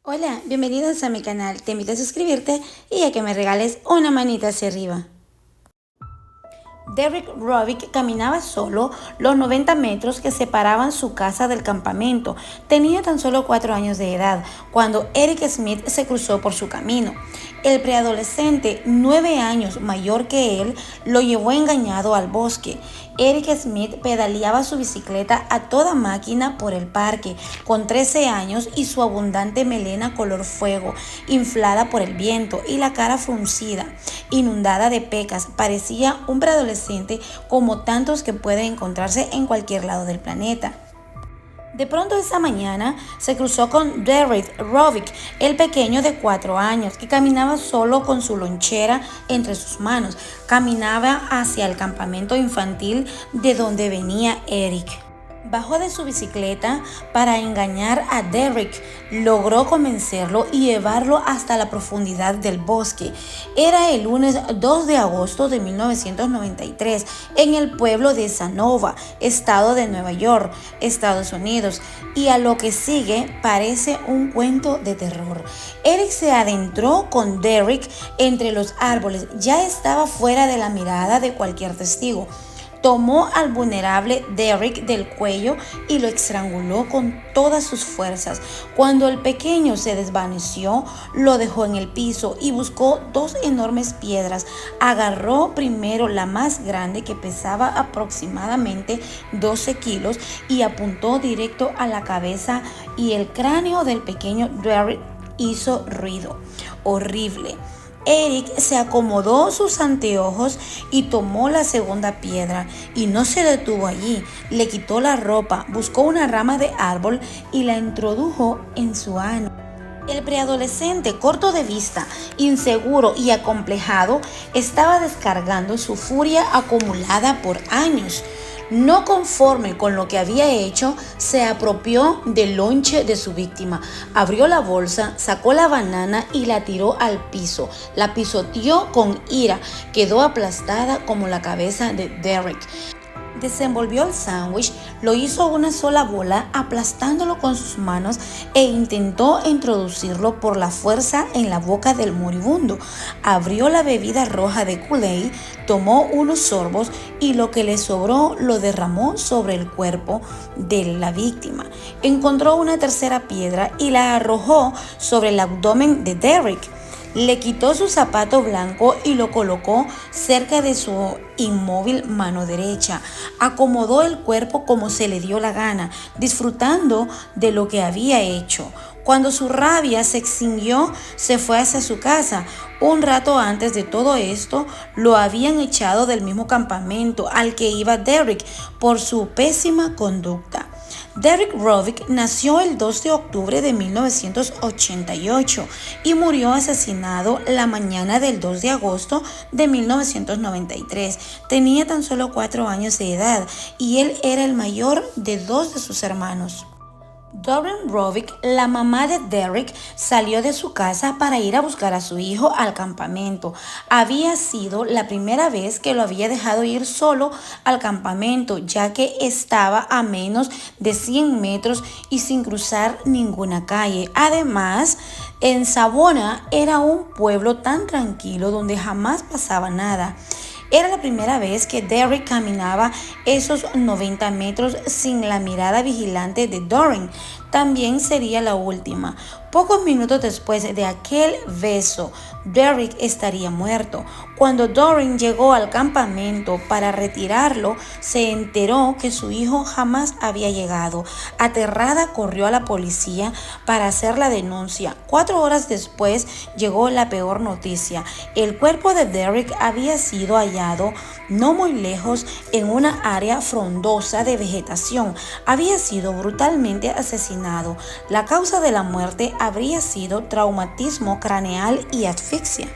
Hola, bienvenidos a mi canal. Te invito a suscribirte y a que me regales una manita hacia arriba. Derek Rovic caminaba solo los 90 metros que separaban su casa del campamento. Tenía tan solo 4 años de edad cuando Eric Smith se cruzó por su camino. El preadolescente, 9 años mayor que él, lo llevó engañado al bosque. Eric Smith pedaleaba su bicicleta a toda máquina por el parque, con 13 años y su abundante melena color fuego, inflada por el viento y la cara fruncida, inundada de pecas. Parecía un preadolescente como tantos que pueden encontrarse en cualquier lado del planeta. De pronto esa mañana se cruzó con Derek Rovic, el pequeño de 4 años, que caminaba solo con su lonchera entre sus manos. Caminaba hacia el campamento infantil de donde venía Eric. Bajó de su bicicleta para engañar a Derek. Logró convencerlo y llevarlo hasta la profundidad del bosque. Era el lunes 2 de agosto de 1993 en el pueblo de Sanova, estado de Nueva York, Estados Unidos. Y a lo que sigue parece un cuento de terror. Eric se adentró con Derek entre los árboles. Ya estaba fuera de la mirada de cualquier testigo. Tomó al vulnerable Derek del cuello y lo estranguló con todas sus fuerzas. Cuando el pequeño se desvaneció, lo dejó en el piso y buscó 2 enormes piedras. Agarró primero la más grande, que pesaba aproximadamente 12 kilos, y apuntó directo a la cabeza, y el cráneo del pequeño Derek hizo ruido horrible. Eric se acomodó sus anteojos y tomó la segunda piedra, y no se detuvo allí. Le quitó la ropa, buscó una rama de árbol y la introdujo en su ano. El preadolescente, corto de vista, inseguro y acomplejado, estaba descargando su furia acumulada por años. No conforme con lo que había hecho, se apropió del lonche de su víctima, abrió la bolsa, sacó la banana y la tiró al piso. La pisoteó con ira, quedó aplastada como la cabeza de Derek. Desenvolvió el sándwich, lo hizo una sola bola, aplastándolo con sus manos, e intentó introducirlo por la fuerza en la boca del moribundo. Abrió la bebida roja de Kool-Aid, tomó unos sorbos y lo que le sobró lo derramó sobre el cuerpo de la víctima. Encontró una tercera piedra y la arrojó sobre el abdomen de Derek. Le quitó su zapato blanco y lo colocó cerca de su inmóvil mano derecha. Acomodó el cuerpo como se le dio la gana, disfrutando de lo que había hecho. Cuando su rabia se extinguió, se fue hacia su casa. Un rato antes de todo esto, lo habían echado del mismo campamento al que iba Derek por su pésima conducta. Derek Rovic nació el 2 de octubre de 1988 y murió asesinado la mañana del 2 de agosto de 1993. Tenía tan solo 4 años de edad y él era el mayor de 2 de sus hermanos. Doreen Rovic, la mamá de Derek, salió de su casa para ir a buscar a su hijo al campamento. Había sido la primera vez que lo había dejado ir solo al campamento, ya que estaba a menos de 100 metros y sin cruzar ninguna calle. Además, en Savona era un pueblo tan tranquilo donde jamás pasaba nada. Era la primera vez que Derek caminaba esos 90 metros sin la mirada vigilante de Doreen. También sería la última. Pocos minutos después de aquel beso, Derek estaría muerto. Cuando Doreen llegó al campamento para retirarlo, se enteró que su hijo jamás había llegado. Aterrada, corrió a la policía para hacer la denuncia. 4 horas después llegó la peor noticia. El cuerpo de Derek había sido hallado no muy lejos en una área frondosa de vegetación. Había sido brutalmente asesinado. La causa de la muerte habría sido traumatismo craneal y asfixia.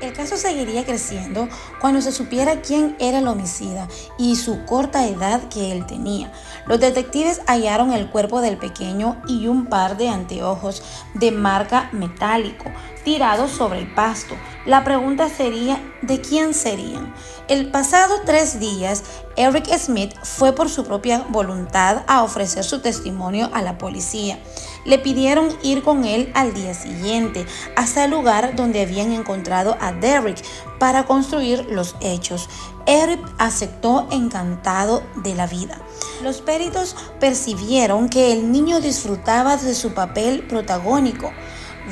El caso seguiría creciendo cuando se supiera quién era el homicida y su corta edad que él tenía. Los detectives hallaron el cuerpo del pequeño y un par de anteojos de marca metálico tirados sobre el pasto. La pregunta sería, ¿de quién serían? El pasado 3 días, Eric Smith fue por su propia voluntad a ofrecer su testimonio a la policía. le pidieron ir con él al día siguiente hasta el lugar donde habían encontrado a Derek para construir los hechos. Eric aceptó encantado de la vida. Los peritos percibieron que el niño disfrutaba de su papel protagónico.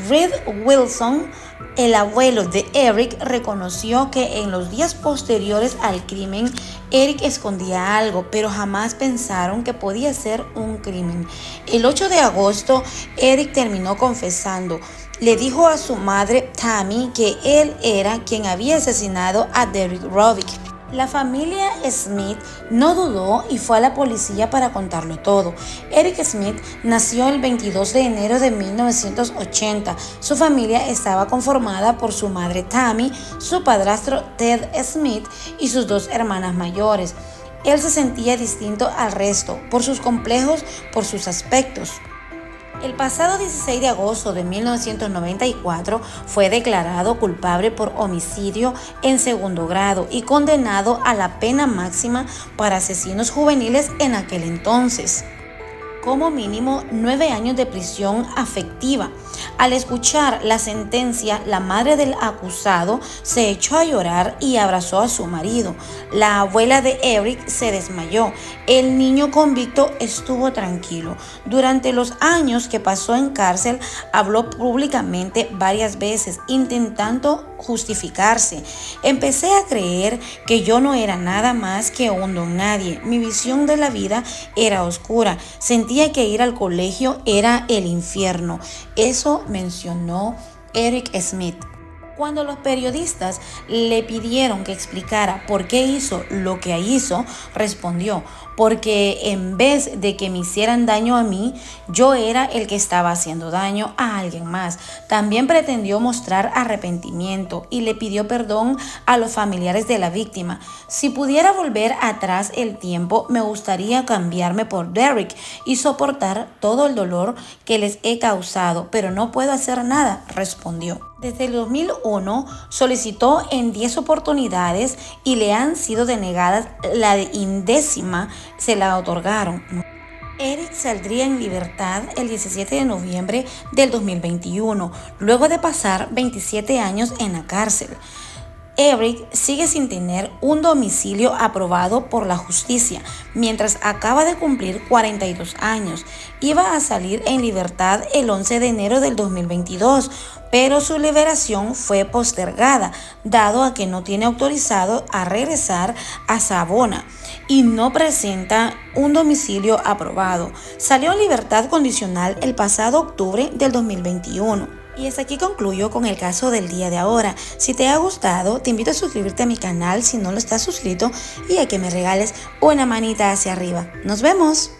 Reed Wilson, el abuelo de Eric, reconoció que en los días posteriores al crimen, Eric escondía algo, pero jamás pensaron que podía ser un crimen. El 8 de agosto, Eric terminó confesando. Le dijo a su madre, Tammy, que él era quien había asesinado a Derek Rovic. La familia Smith no dudó y fue a la policía para contarlo todo. Eric Smith nació el 22 de enero de 1980. Su familia estaba conformada por su madre Tammy, su padrastro Ted Smith y sus dos hermanas mayores. Él se sentía distinto al resto, por sus complejos, por sus aspectos. El pasado 16 de agosto de 1994 fue declarado culpable por homicidio en segundo grado y condenado a la pena máxima para asesinos juveniles en aquel entonces. Como mínimo 9 años de prisión afectiva. Al escuchar la sentencia, la madre del acusado se echó a llorar y abrazó a su marido. La abuela de Eric se desmayó. El niño convicto estuvo tranquilo. Durante los años que pasó en cárcel, habló públicamente varias veces, intentando justificarse. Empecé a creer que yo no era nada más que un don nadie. Mi visión de la vida era oscura. Sentía que ir al colegio era el infierno. Eso mencionó Eric Smith. Cuando los periodistas le pidieron que explicara por qué hizo lo que hizo, respondió: porque en vez de que me hicieran daño a mí, yo era el que estaba haciendo daño a alguien más. También pretendió mostrar arrepentimiento y le pidió perdón a los familiares de la víctima. Si pudiera volver atrás el tiempo, me gustaría cambiarme por Derek y soportar todo el dolor que les he causado, pero no puedo hacer nada, respondió. Desde el 2001 solicitó en 10 oportunidades y le han sido denegadas. La 10ª se la otorgaron. Eric saldría en libertad el 17 de noviembre del 2021, luego de pasar 27 años en la cárcel. Eric sigue sin tener un domicilio aprobado por la justicia, mientras acaba de cumplir 42 años. Iba a salir en libertad el 11 de enero del 2022, pero su liberación fue postergada, dado a que no tiene autorizado a regresar a Savona y no presenta un domicilio aprobado. Salió en libertad condicional el pasado octubre del 2021. Y hasta aquí concluyo con el caso del día de ahora. Si te ha gustado, te invito a suscribirte a mi canal si no lo estás suscrito y a que me regales una manita hacia arriba. ¡Nos vemos!